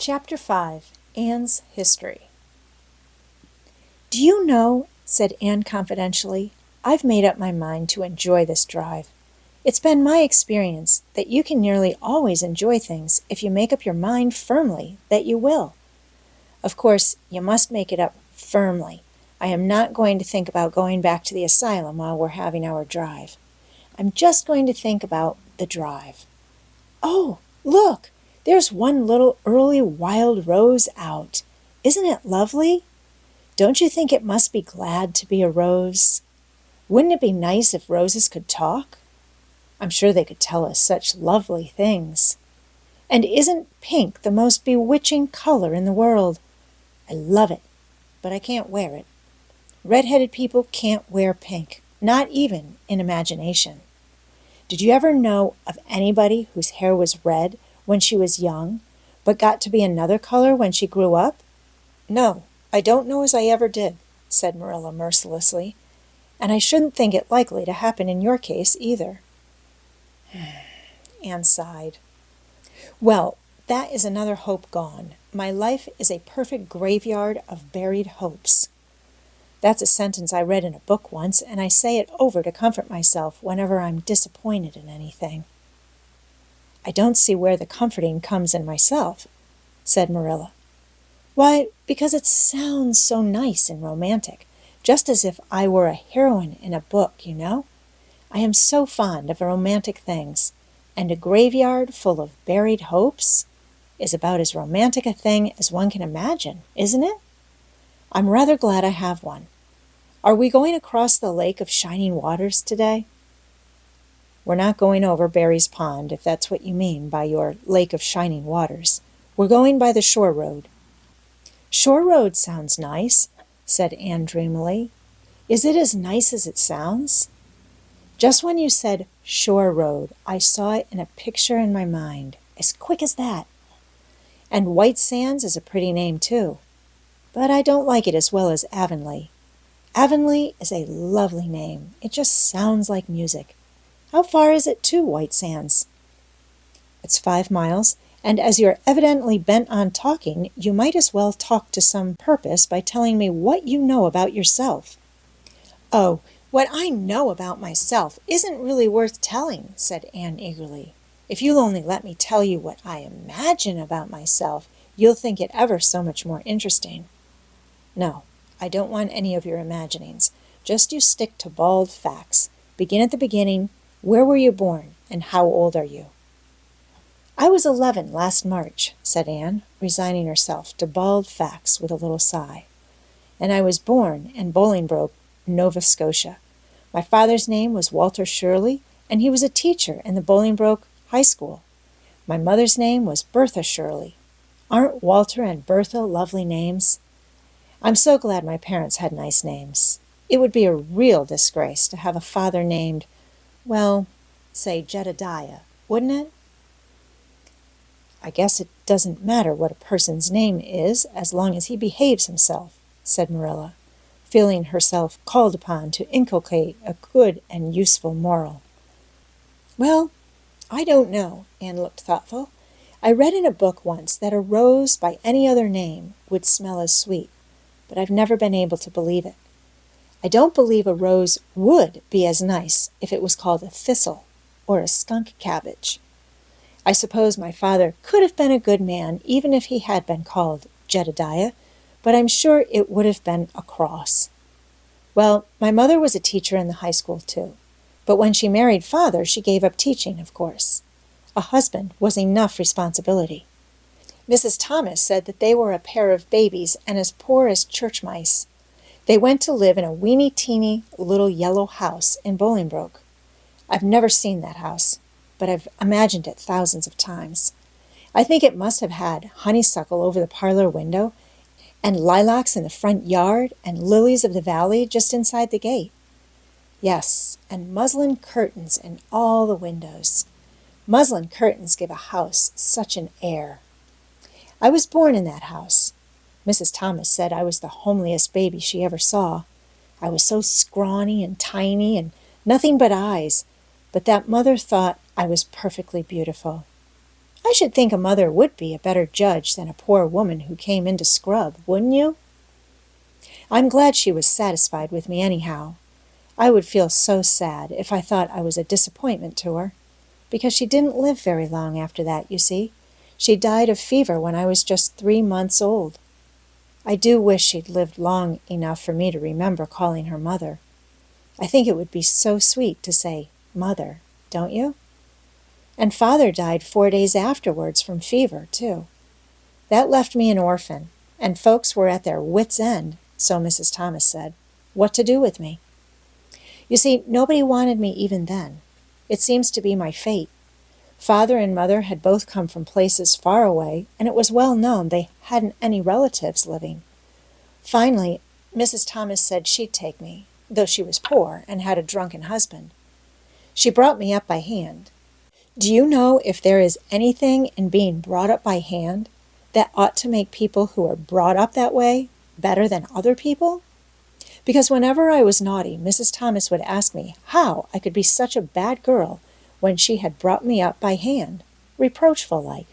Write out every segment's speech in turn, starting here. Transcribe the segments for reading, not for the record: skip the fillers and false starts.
Chapter 5, Anne's History. "Do you know," said Anne confidentially, "I've made up my mind to enjoy this drive. It's been my experience that you can nearly always enjoy things if you make up your mind firmly that you will. Of course, you must make it up firmly. I am not going to think about going back to the asylum while we're having our drive. I'm just going to think about the drive. Oh, look! There's one little early wild rose out. Isn't it lovely? Don't you think it must be glad to be a rose? Wouldn't it be nice if roses could talk? I'm sure they could tell us such lovely things. And isn't pink the most bewitching color in the world? I love it, but I can't wear it. Red-headed people can't wear pink, not even in imagination. Did you ever know of anybody whose hair was red when she was young, but got to be another color when she grew up?" "No, I don't know as I ever did," said Marilla mercilessly, "and I shouldn't think it likely to happen in your case either." Anne sighed. "Well, that is another hope gone. My life is a perfect graveyard of buried hopes." That's a sentence I read in a book once, and I say it over to comfort myself whenever I'm disappointed in anything. "I don't see where the comforting comes in myself," said Marilla. "Why, because it sounds so nice and romantic, just as if I were a heroine in a book, you know. I am so fond of romantic things, and a graveyard full of buried hopes is about as romantic a thing as one can imagine, isn't it? I'm rather glad I have one. Are we going across the Lake of Shining Waters today?" "We're not going over Barry's Pond, if that's what you mean by your Lake of Shining Waters. We're going by the shore road." "Shore road sounds nice," said Anne dreamily. "Is it as nice as it sounds?" Just when you said shore road, I saw it in a picture in my mind, as quick as that. And White Sands is a pretty name, too. But I don't like it as well as Avonlea. Avonlea is a lovely name. It just sounds like music. How far is it to White Sands?" "It's 5 miles, and as you're evidently bent on talking, you might as well talk to some purpose by telling me what you know about yourself." "Oh, what I know about myself isn't really worth telling," said Anne eagerly. "If you'll only let me tell you what I imagine about myself, you'll think it ever so much more interesting." "No, I don't want any of your imaginings. Just you stick to bald facts. Begin at the beginning. Where were you born, and how old are you?" "I was 11 last March," said Anne, resigning herself to bald facts with a little sigh. "And I was born in Bolingbroke, Nova Scotia. My father's name was Walter Shirley, and he was a teacher in the Bolingbroke High School. My mother's name was Bertha Shirley. Aren't Walter and Bertha lovely names? I'm so glad my parents had nice names. It would be a real disgrace to have a father named, well, say Jedediah, wouldn't it?" "I guess it doesn't matter what a person's name is as long as he behaves himself," said Marilla, feeling herself called upon to inculcate a good and useful moral. "Well, I don't know." Anne looked thoughtful. "I read in a book once that a rose by any other name would smell as sweet, but I've never been able to believe it. I don't believe a rose would be as nice if it was called a thistle or a skunk cabbage. I suppose my father could have been a good man even if he had been called Jedediah, but I'm sure it would have been a cross. Well, my mother was a teacher in the high school, too. But when she married Father, she gave up teaching, of course. A husband was enough responsibility. Mrs. Thomas said that they were a pair of babies and as poor as church mice. They went to live in a weeny-teeny little yellow house in Bolingbroke. I've never seen that house, but I've imagined it thousands of times. I think it must have had honeysuckle over the parlor window, and lilacs in the front yard, and lilies of the valley just inside the gate. Yes, and muslin curtains in all the windows. Muslin curtains give a house such an air. I was born in that house. Mrs. Thomas said I was the homeliest baby she ever saw. I was so scrawny and tiny and nothing but eyes, but that mother thought I was perfectly beautiful. I should think a mother would be a better judge than a poor woman who came in to scrub, wouldn't you? I'm glad she was satisfied with me anyhow. I would feel so sad if I thought I was a disappointment to her, because she didn't live very long after that, you see. She died of fever when I was just 3 months old. I do wish she'd lived long enough for me to remember calling her mother. I think it would be so sweet to say mother, don't you? And Father died 4 days afterwards from fever, too. That left me an orphan, and folks were at their wits' end, so Mrs. Thomas said, what to do with me. You see, nobody wanted me even then. It seems to be my fate. Father and Mother had both come from places far away, and it was well known they hadn't any relatives living. Finally, Mrs. Thomas said she'd take me, though she was poor and had a drunken husband. She brought me up by hand. Do you know if there is anything in being brought up by hand that ought to make people who are brought up that way better than other people? Because whenever I was naughty, Mrs. Thomas would ask me how I could be such a bad girl when she had brought me up by hand, reproachful-like.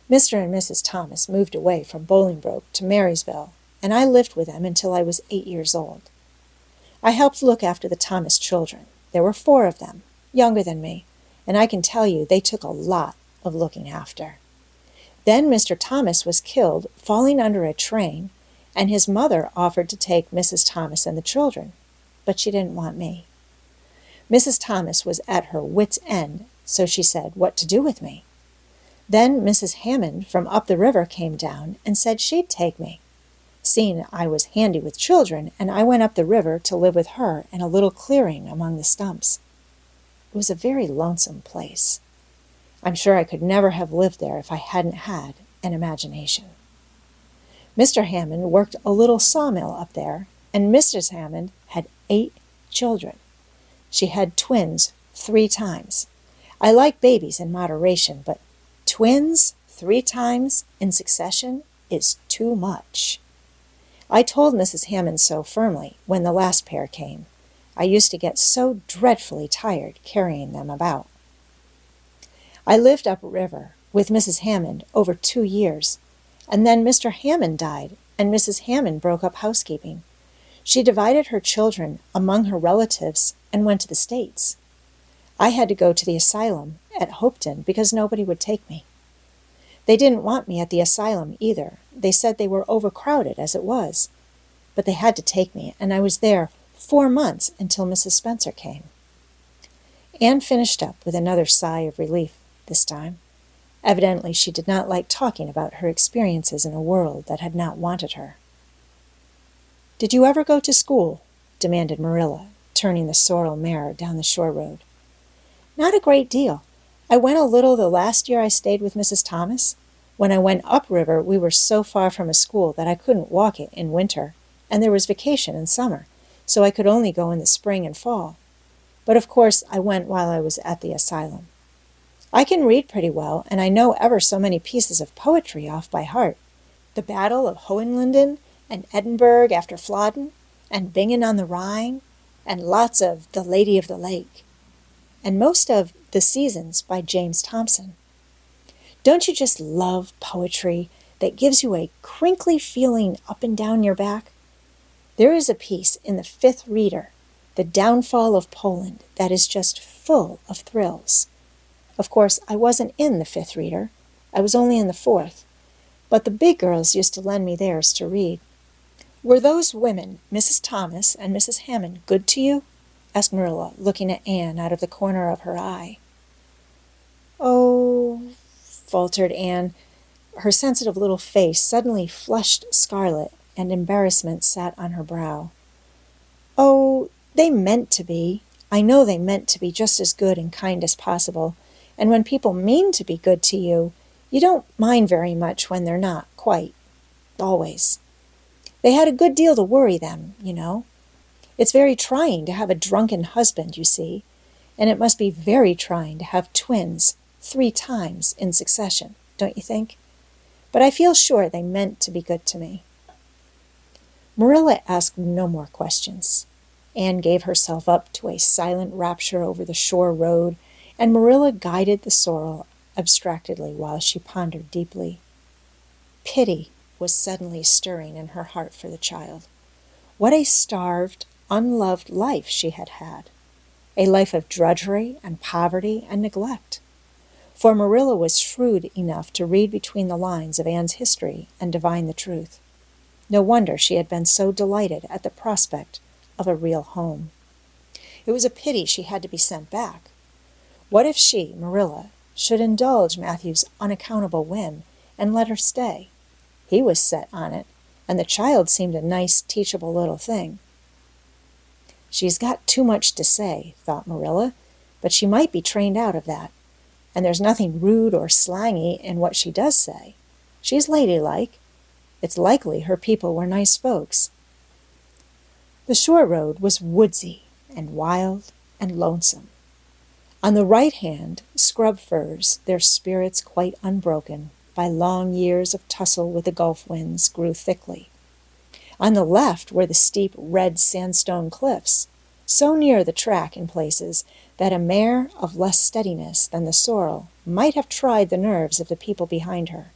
Mr. and Mrs. Thomas moved away from Bolingbroke to Marysville, and I lived with them until I was 8 years old. I helped look after the Thomas children. There were 4 of them, younger than me, and I can tell you they took a lot of looking after. Then Mr. Thomas was killed falling under a train, and his mother offered to take Mrs. Thomas and the children, but she didn't want me. Mrs. Thomas was at her wits' end, so she said what to do with me. Then Mrs. Hammond from up the river came down and said she'd take me, seeing I was handy with children, and I went up the river to live with her in a little clearing among the stumps. It was a very lonesome place. I'm sure I could never have lived there if I hadn't had an imagination. Mr. Hammond worked a little sawmill up there, and Mrs. Hammond had 8 children. She had twins 3 times. I like babies in moderation, but twins 3 times in succession is too much. I told Mrs. Hammond so firmly when the last pair came. I used to get so dreadfully tired carrying them about. I lived upriver with Mrs. Hammond over 2 years, and then Mr. Hammond died, and Mrs. Hammond broke up housekeeping. She divided her children among her relatives and went to the States. I had to go to the asylum at Hopeton because nobody would take me. They didn't want me at the asylum either. They said they were overcrowded as it was. But they had to take me, and I was there 4 months until Mrs. Spencer came. Anne finished up with another sigh of relief this time. Evidently she did not like talking about her experiences in a world that had not wanted her. "Did you ever go to school?" demanded Marilla, turning the sorrel mare down the shore road. "Not a great deal. I went a little the last year I stayed with Mrs. Thomas. When I went upriver, we were so far from a school that I couldn't walk it in winter, and there was vacation in summer, so I could only go in the spring and fall. But of course I went while I was at the asylum. I can read pretty well, and I know ever so many pieces of poetry off by heart. The Battle of Hohenlinden, and Edinburgh after Flodden, and Bingen on the Rhine, and lots of The Lady of the Lake, and most of The Seasons by James Thomson. Don't you just love poetry that gives you a crinkly feeling up and down your back? There is a piece in the 5th Reader, The Downfall of Poland, that is just full of thrills. Of course, I wasn't in the 5th Reader. I was only in the 4th. But the big girls used to lend me theirs to read. Were those women, Mrs. Thomas and Mrs. Hammond, good to you?" asked Marilla, looking at Anne out of the corner of her eye. "Oh," faltered Anne. Her sensitive little face suddenly flushed scarlet, and embarrassment sat on her brow. "Oh, they meant to be. I know they meant to be just as good and kind as possible. And when people mean to be good to you, you don't mind very much when they're not, quite. Always. They had a good deal to worry them, you know. It's very trying to have a drunken husband, you see, and it must be very trying to have twins 3 times in succession, don't you think? But I feel sure they meant to be good to me." Marilla asked no more questions. Anne gave herself up to a silent rapture over the shore road, and Marilla guided the sorrel abstractedly while she pondered deeply. Pity was suddenly stirring in her heart for the child. What a starved, unloved life she had had. A life of drudgery and poverty and neglect. For Marilla was shrewd enough to read between the lines of Anne's history and divine the truth. No wonder she had been so delighted at the prospect of a real home. It was a pity she had to be sent back. What if she, Marilla, should indulge Matthew's unaccountable whim and let her stay? He was set on it, and the child seemed a nice, teachable little thing. She's got too much to say, thought Marilla, but she might be trained out of that. And there's nothing rude or slangy in what she does say. She's ladylike. It's likely her people were nice folks. The shore road was woodsy and wild and lonesome. On the right hand, scrub firs, their spirits quite unbroken by long years of tussle with the gulf winds, grew thickly. On the left were the steep red sandstone cliffs, so near the track in places that a mare of less steadiness than the sorrel might have tried the nerves of the people behind her.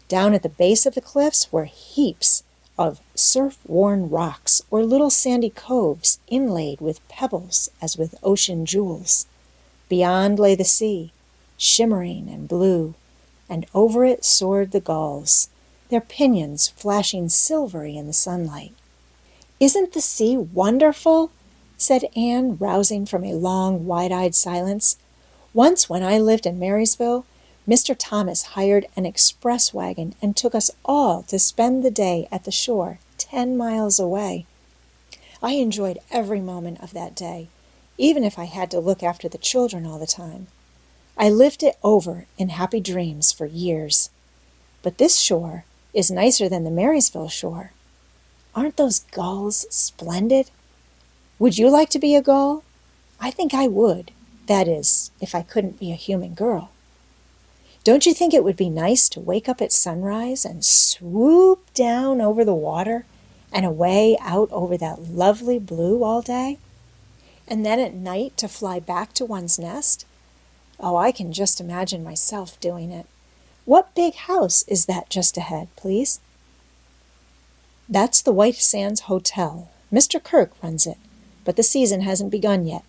Down at the base of the cliffs were heaps of surf-worn rocks or little sandy coves inlaid with pebbles as with ocean jewels. Beyond lay the sea, shimmering and blue, and over it soared the gulls, their pinions flashing silvery in the sunlight. "Isn't the sea wonderful?" said Anne, rousing from a long, wide-eyed silence. "Once when I lived in Marysville, Mr. Thomas hired an express wagon and took us all to spend the day at the shore 10 miles away. I enjoyed every moment of that day, even if I had to look after the children all the time. I lived it over in happy dreams for years. But this shore is nicer than the Marysville shore. Aren't those gulls splendid? Would you like to be a gull? I think I would. That is, if I couldn't be a human girl. Don't you think it would be nice to wake up at sunrise and swoop down over the water and away out over that lovely blue all day? And then at night to fly back to one's nest? Oh, I can just imagine myself doing it. What big house is that just ahead, please?" "That's the White Sands Hotel. Mr. Kirk runs it, but the season hasn't begun yet.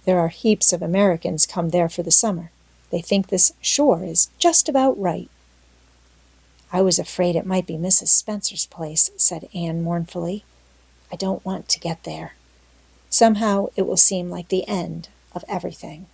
There are heaps of Americans come there for the summer. They think this shore is just about right." "I was afraid it might be Mrs. Spencer's place," said Anne mournfully. "I don't want to get there. Somehow it will seem like the end of everything."